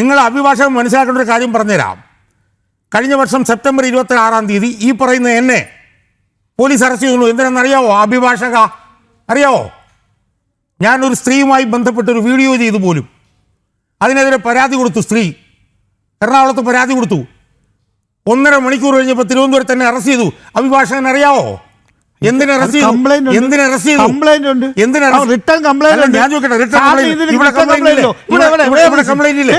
നിങ്ങൾ അഭിഭാഷകൻ മനസ്സിലാക്കേണ്ട ഒരു കാര്യം പറഞ്ഞുതരാം. കഴിഞ്ഞ വർഷം സെപ്റ്റംബർ 26 ഈ പറയുന്ന എന്നെ പോലീസ് അറസ്റ്റ് ചെയ്യുന്നു. എന്തിനാണെന്നറിയാവോ? അഭിഭാഷക അറിയാവോ? ഞാനൊരു സ്ത്രീയുമായി ബന്ധപ്പെട്ടൊരു വീഡിയോ ചെയ്തു പോലും. അതിനെതിരെ പരാതി കൊടുത്തു. സ്ത്രീ എറണാകുളത്ത് പരാതി കൊടുത്തു. 1.5 മണിക്കൂർ കഴിഞ്ഞപ്പോൾ തിരുവനന്തപുരത്ത് തന്നെ അറസ്റ്റ് ചെയ്തു. അഭിഭാഷകൻ അറിയാവോ എന്തിനെ അറസ്റ്റ് ചെയ്തു? എന്തിനെ അറസ്റ്റ് ചെയ്തു? റിട്ടേൺ കംപ്ലൈന്റ് ഞാൻ ചോദിക്കട്ടെ, റിട്ടേൺ കംപ്ലൈന്റ് ഇവിടെ കംപ്ലൈന്റ് ഇല്ലേ? ഇവിടെ കംപ്ലൈന്റ് ഇല്ലേ?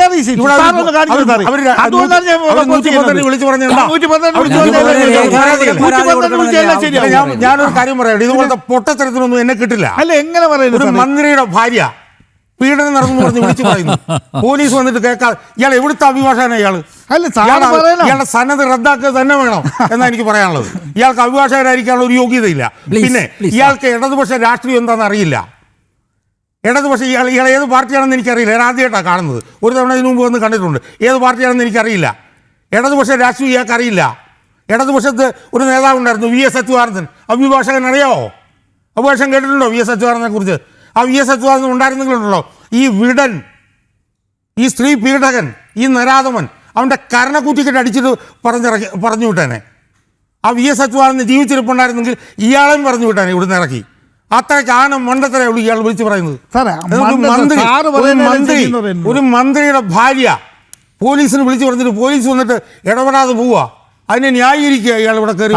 വിളിച്ചു ഞാനൊരു കാര്യം പറയാം, ഇതുപോലത്തെ പൊട്ടത്തരത്തിനൊന്നും എന്നെ കിട്ടില്ല. അല്ല, എങ്ങനെ പറയുന്നത്? ഒരു മന്ത്രിയുടെ ഭാര്യ പീഡനം നടന്നു പറഞ്ഞ് വിളിച്ചു പറയുന്നു. പോലീസ് വന്നിട്ട് കേൾക്കാതെ ഇയാൾ എവിടുത്തെ അഭിഭാഷകനാണ്? ഇയാളുടെ സന്നദ്ധ റദ്ദാക്കുക തന്നെ വേണം എന്നാ എനിക്ക് പറയാനുള്ളത്. ഇയാൾക്ക് അഭിഭാഷകരായിരിക്കാനുള്ള ഒരു യോഗ്യതയില്ല. പിന്നെ ഇയാൾക്ക് ഇടതുപക്ഷ രാഷ്ട്രീയം എന്താണെന്ന് അറിയില്ല. ഇടതുപക്ഷ ഇയാൾ ഏത് പാർട്ടിയാണെന്ന് എനിക്കറിയില്ല. ഞാൻ ആദ്യമായിട്ടാണ് കാണുന്നത്. ഒരു തവണ ഇതിനു മുമ്പ് വന്ന് കണ്ടിട്ടുണ്ട്. ഏത് പാർട്ടിയാണെന്ന് എനിക്കറിയില്ല. ഇടതുപക്ഷ രാഷ്ട്രീയം ഇയാൾക്ക് അറിയില്ല. ഇടതുപക്ഷത്ത് ഒരു നേതാവുണ്ടായിരുന്നു, വി എസ് അച്യുതാനന്ദൻ. അഭിഭാഷകൻ അറിയാവോ? അഭിഭാഷകൻ കേട്ടിട്ടുണ്ടോ വി എസ് അച്യുതാനന്ദനെ കുറിച്ച്? ആ വി എസ് അച്യുതാനന്ദൻ ഉണ്ടായിരുന്നെങ്കിലുണ്ടല്ലോ ഈ വിടൻ, ഈ സ്ത്രീ പീഡകൻ, ഈ നരാധമൻ അവൻ്റെ കരണക്കുറ്റിക്കിട്ട് അടിച്ചിട്ട് പറഞ്ഞു വിട്ടേനെ. ആ വി എസ് അച്യുതാനന്ദൻ ജീവിച്ചിരിപ്പുണ്ടായിരുന്നെങ്കിൽ ഇയാളെയും പറഞ്ഞു വിട്ടാനെ ഇവിടുന്ന് ഇറക്കി. അത്രയ്ക്ക് ആന മണ്ടത്തരേ ഉള്ളൂ ഇയാൾ വിളിച്ചു പറയുന്നത്. ഒരു മന്ത്രിയുടെ ഭാര്യ പോലീസിന് വിളിച്ചു പറഞ്ഞിട്ട് പോലീസ് വന്നിട്ട് ഇടപെടാതെ പോവുക. അതിനെ ന്യായീകരിക്കുക ഇയാൾ ഇവിടെ കയറി.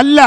അല്ല